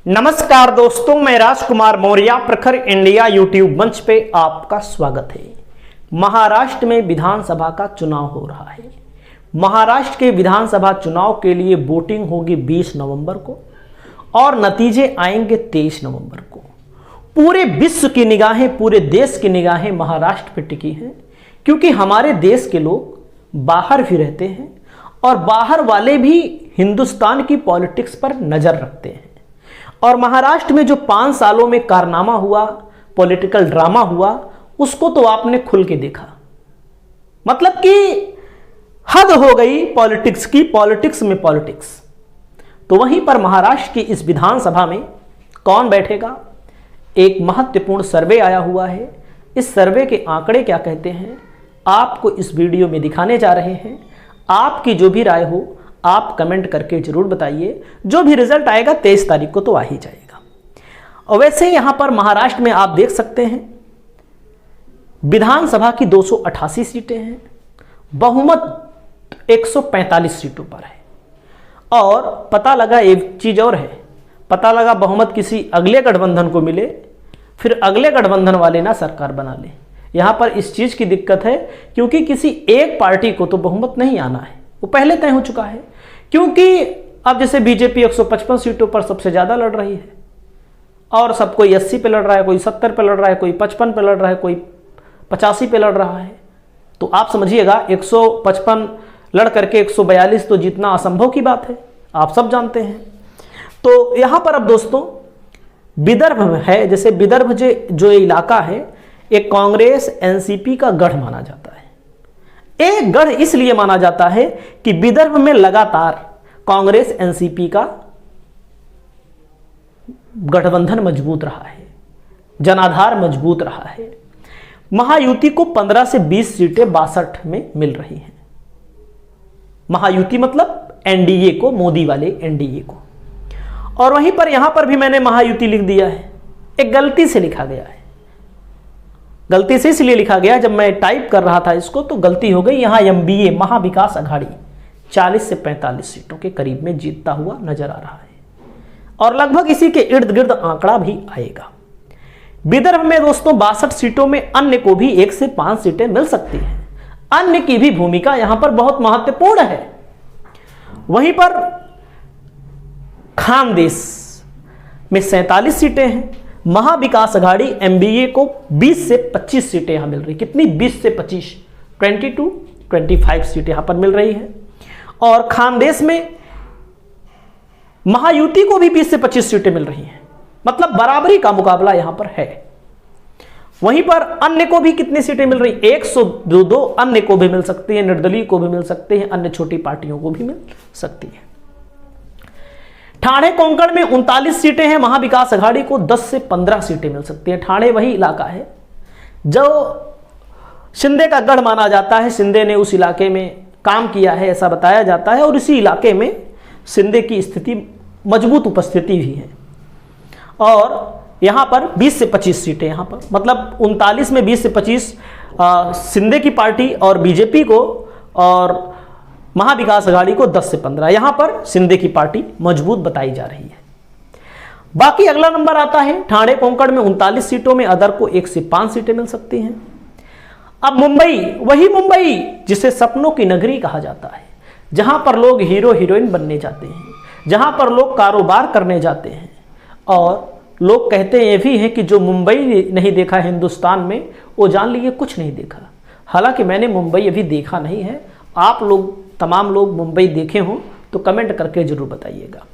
नमस्कार दोस्तों, मैं राजकुमार मौर्य प्रखर इंडिया यूट्यूब मंच पे आपका स्वागत है। महाराष्ट्र में विधानसभा का चुनाव हो रहा है। महाराष्ट्र के विधानसभा चुनाव के लिए वोटिंग होगी 20 नवंबर को और नतीजे आएंगे 23 नवंबर को। पूरे विश्व की निगाहें, पूरे देश की निगाहें महाराष्ट्र पर टिकी हैं, क्योंकि हमारे देश के लोग बाहर भी रहते हैं और बाहर वाले भी हिंदुस्तान की पॉलिटिक्स पर नजर रखते हैं। और महाराष्ट्र में जो 5 सालों में कारनामा हुआ, पॉलिटिकल ड्रामा हुआ, उसको तो आपने खुल के देखा। मतलब कि हद हो गई पॉलिटिक्स की, पॉलिटिक्स में पॉलिटिक्स। तो वहीं पर महाराष्ट्र की इस विधानसभा में कौन बैठेगा, एक महत्वपूर्ण सर्वे आया हुआ है। इस सर्वे के आंकड़े क्या कहते हैं, आपको इस वीडियो में दिखाने जा रहे हैं। आपकी जो भी राय हो आप कमेंट करके जरूर बताइए। जो भी रिजल्ट आएगा 23 तारीख को तो आ ही जाएगा। और वैसे यहां पर महाराष्ट्र में आप देख सकते हैं विधानसभा की 288 सीटें हैं, बहुमत 145 सीटों पर है। और पता लगा एक चीज और है, पता लगा बहुमत किसी अगले गठबंधन को मिले, फिर अगले गठबंधन वाले ना सरकार बना ले। यहां पर इस चीज की दिक्कत है, क्योंकि किसी एक पार्टी को तो बहुमत नहीं आना है, वो पहले तय हो चुका है। क्योंकि अब जैसे बीजेपी 155 सीटों पर सबसे ज्यादा लड़ रही है और सब कोई 80 पे लड़ रहा है, कोई 70 पे लड़ रहा है, कोई 55 पे लड़ रहा है, कोई 85 पे लड़ रहा है। तो आप समझिएगा 155 लड़ करके 142 तो जीतना असंभव की बात है, आप सब जानते हैं। तो यहां पर अब दोस्तों विदर्भ में है, जैसे विदर्भ जो इलाका है, एक कांग्रेस एनसीपी का गढ़ माना जाता है। एक गढ़ इसलिए माना जाता है कि विदर्भ में लगातार कांग्रेस एनसीपी का गठबंधन मजबूत रहा है, जनाधार मजबूत रहा है। महायुति को 15 से 20 सीटें 62 में मिल रही हैं। महायुति मतलब एनडीए को, मोदी वाले एनडीए को। और वहीं पर यहां पर भी मैंने महायुति लिख दिया है, एक गलती से लिखा गया है। गलती से इसलिए लिखा गया, जब मैं टाइप कर रहा था इसको तो गलती हो गई। यहां एमबीए महाविकास अघाड़ी 40 से 45 सीटों के करीब में जीतता हुआ नजर आ रहा है और लगभग इसी के इर्द गिर्द आंकड़ा भी आएगा। विदर्भ में दोस्तों 62 सीटों में अन्य को भी 1 से 5 सीटें मिल सकती हैं। अन्य की भी भूमिका यहां पर बहुत महत्वपूर्ण है। वहीं पर खानदेश में 47 सीटें हैं। महाविकास अघाड़ी एमबीए को 20 से 25 सीटें यहां मिल रही। कितनी? 20 से 25, 25 सीटें यहां पर मिल रही है। और खानदेश में महायुति को भी 20 से 25 सीटें मिल रही हैं। मतलब बराबरी का मुकाबला यहां पर है। वहीं पर अन्य को भी कितनी सीटें मिल रही? 102 अन्य को भी मिल सकती है, निर्दलीय को भी मिल सकते हैं, अन्य छोटी पार्टियों को भी मिल सकती है। ठाणे कोंकण में 39 सीटें हैं। महाविकास अघाड़ी को 10 से 15 सीटें मिल सकती हैं। ठाणे वही इलाका है जो शिंदे का गढ़ माना जाता है। शिंदे ने उस इलाके में काम किया है ऐसा बताया जाता है और इसी इलाके में शिंदे की स्थिति, मजबूत उपस्थिति भी है। और यहां पर 20 से 25 सीटें, यहां पर मतलब 39 में 20 से 25 शिंदे की पार्टी और बीजेपी को, और महाविकास अघाड़ी को 10 से 15। यहां पर शिंदे की पार्टी मजबूत बताई जा रही है। बाकी अगला नंबर आता है ठाणे कोंकण में 39 सीटों में अदर को 1 से 5 सीटें मिल सकती हैं। अब मुंबई, वही मुंबई जिसे सपनों की नगरी कहा जाता है, जहां पर लोग हीरो हीरोइन बनने जाते हैं, जहां पर लोग कारोबार करने जाते हैं। और लोग कहते ये भी हैं कि जो मुंबई नहीं देखा हिंदुस्तान में, वो जान लीजिए कुछ नहीं देखा। हालांकि मैंने मुंबई अभी देखा नहीं है। आप लोग, तमाम लोग मुंबई देखे हों तो कमेंट करके जरूर बताइएगा।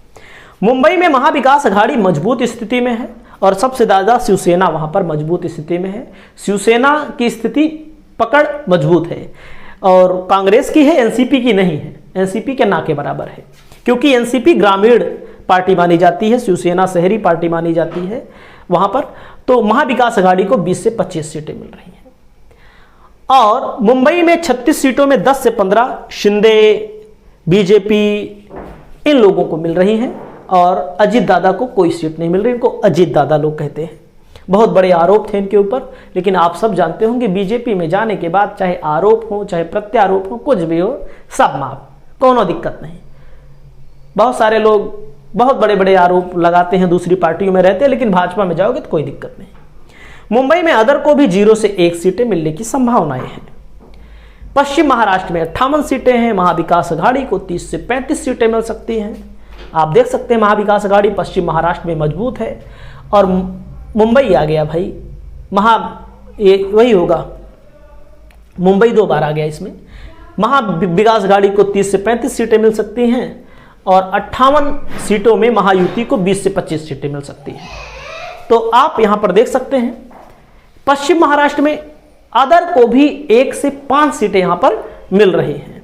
मुंबई में महाविकास अघाड़ी मजबूत स्थिति में है और सबसे ज्यादा शिवसेना वहां पर मजबूत स्थिति में है। शिवसेना की स्थिति पकड़ मजबूत है और कांग्रेस की है, एनसीपी की नहीं है। एनसीपी के ना के बराबर है, क्योंकि एनसीपी ग्रामीण पार्टी मानी जाती है, शिवसेना शहरी पार्टी मानी जाती है वहां पर। तो महाविकास अघाड़ी को 20 से 25 सीटें मिल रही हैं। और मुंबई में 36 सीटों में 10 से 15 शिंदे, बीजेपी, इन लोगों को मिल रही हैं और अजीत दादा को कोई सीट नहीं मिल रही। इनको अजीत दादा लोग कहते हैं। बहुत बड़े आरोप थे इनके ऊपर, लेकिन आप सब जानते होंगे बीजेपी में जाने के बाद चाहे आरोप हो चाहे प्रत्यारोप हो, कुछ भी हो, सब माफ, कोनो दिक्कत नहीं। बहुत सारे लोग बहुत बड़े बड़े आरोप लगाते हैं, दूसरी पार्टियों में रहते हैं, लेकिन भाजपा में जाओगे तो कोई दिक्कत नहीं। मुंबई में अदर को भी 0 से 1 सीटें मिलने की संभावनाएं हैं। पश्चिम महाराष्ट्र में 58 सीटें हैं, महाविकास अघाड़ी को 30 से 35 सीटें मिल सकती हैं। आप देख सकते हैं महाविकास अघाड़ी पश्चिम महाराष्ट्र में मजबूत है। और मुंबई आ गया भाई, ये वही होगा, मुंबई 2 बार आ गया इसमें। महाविकास अघाड़ी को 30 से 35 सीटें मिल सकती हैं और 58 सीटों में महायुति को 20 से 25 सीटें मिल सकती हैं। तो आप यहां पर देख सकते हैं पश्चिम महाराष्ट्र में अदर को भी 1 से 5 सीटें यहां पर मिल रही हैं।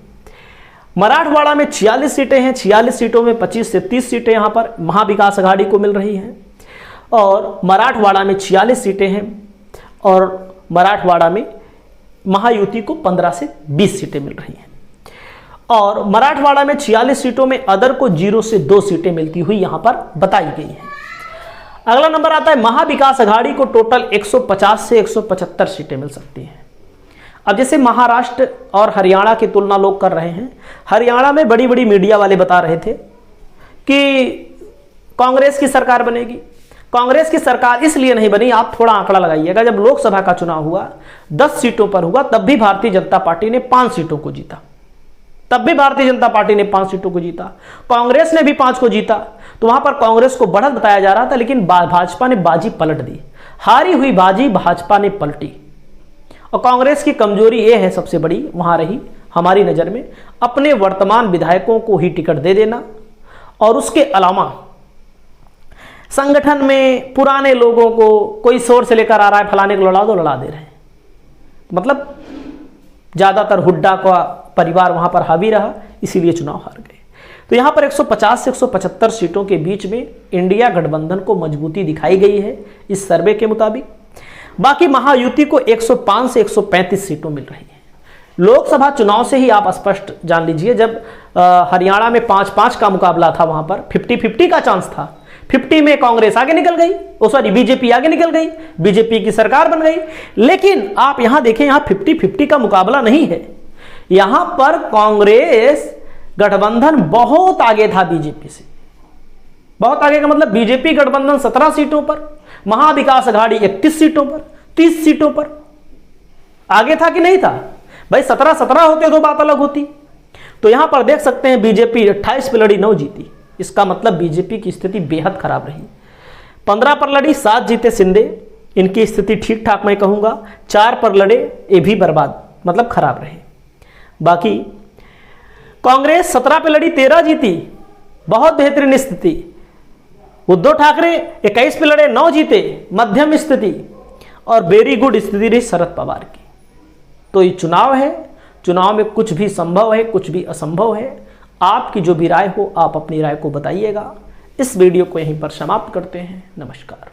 मराठवाड़ा में 46 सीटें हैं, 46 सीटों में 25 से 30 सीटें यहां पर महाविकास अघाड़ी को मिल रही हैं। और मराठवाड़ा में 46 सीटें हैं और मराठवाड़ा में महायुति को 15 से 20 सीटें मिल रही हैं। और मराठवाड़ा में 46 सीटों में अदर को 0 से 2 सीटें मिलती हुई यहां पर बताई गई है। अगला नंबर आता है महाविकास अघाड़ी को टोटल 150 से 175 सीटें मिल सकती हैं। अब जैसे महाराष्ट्र और हरियाणा की तुलना लोग कर रहे हैं, हरियाणा में बड़ी बड़ी मीडिया वाले बता रहे थे कि कांग्रेस की सरकार बनेगी। कांग्रेस की सरकार इसलिए नहीं बनी, आप थोड़ा आंकड़ा लगाइएगा, जब लोकसभा का चुनाव हुआ 10 सीटों पर हुआ, तब भी भारतीय जनता पार्टी ने 5 सीटों को जीता। तब भी भारतीय जनता पार्टी ने 5 सीटों को जीता, कांग्रेस ने भी 5 को जीता। तो वहां पर कांग्रेस को बढ़त बताया जा रहा था, लेकिन भाजपा ने बाजी पलट दी। हारी हुई बाजी भाजपा ने पलटी। और कांग्रेस की कमजोरी यह है सबसे बड़ी वहां रही हमारी नजर में, अपने वर्तमान विधायकों को ही टिकट दे देना और उसके अलावा संगठन में पुराने लोगों को कोई सोर्स से लेकर आ रहा है, फलाने को लड़ा दो, लड़ा दे रहे हैं। मतलब ज्यादातर हुड्डा का परिवार वहां पर हावी रहा, इसीलिए चुनाव हार गए। तो यहां पर 150 से 175 सीटों के बीच में इंडिया गठबंधन को मजबूती दिखाई गई है इस सर्वे के मुताबिक। बाकी महायुति को 105 से 135 सीटों मिल रही है। लोकसभा चुनाव से ही आप स्पष्ट जान लीजिए, जब हरियाणा में 5-5 का मुकाबला था, वहां पर 50-50 का चांस था। 50 में कांग्रेस आगे निकल गई, बीजेपी आगे निकल गई, बीजेपी की सरकार बन गई। लेकिन आप यहां देखें, यहां 50-50 का मुकाबला नहीं है। यहां पर कांग्रेस गठबंधन बहुत आगे था बीजेपी से। बहुत आगे का मतलब बीजेपी गठबंधन 17 सीटों पर, महाविकास अघाड़ी 31 सीटों पर, 30 सीटों पर आगे था कि नहीं था भाई? 17-17 होते तो बात अलग होती। तो यहां पर देख सकते हैं बीजेपी 28 पर लड़ी, 9 जीती। इसका मतलब बीजेपी की स्थिति बेहद खराब रही। 15 पर लड़ी, 7 जीते शिंदे, इनकी स्थिति ठीक ठाक मैं कहूंगा। 4 पर लड़े, ये भी बर्बाद, मतलब खराब रहे। बाकी कांग्रेस 17 पे लड़ी, 13 जीती, बहुत बेहतरीन स्थिति। उद्धव ठाकरे 21 पे लड़े, 9 जीते, मध्यम स्थिति। और वेरी गुड स्थिति रही शरद पवार की। तो ये चुनाव है, चुनाव में कुछ भी संभव है, कुछ भी असंभव है। आपकी जो भी राय हो, आप अपनी राय को बताइएगा। इस वीडियो को यहीं पर समाप्त करते हैं। नमस्कार।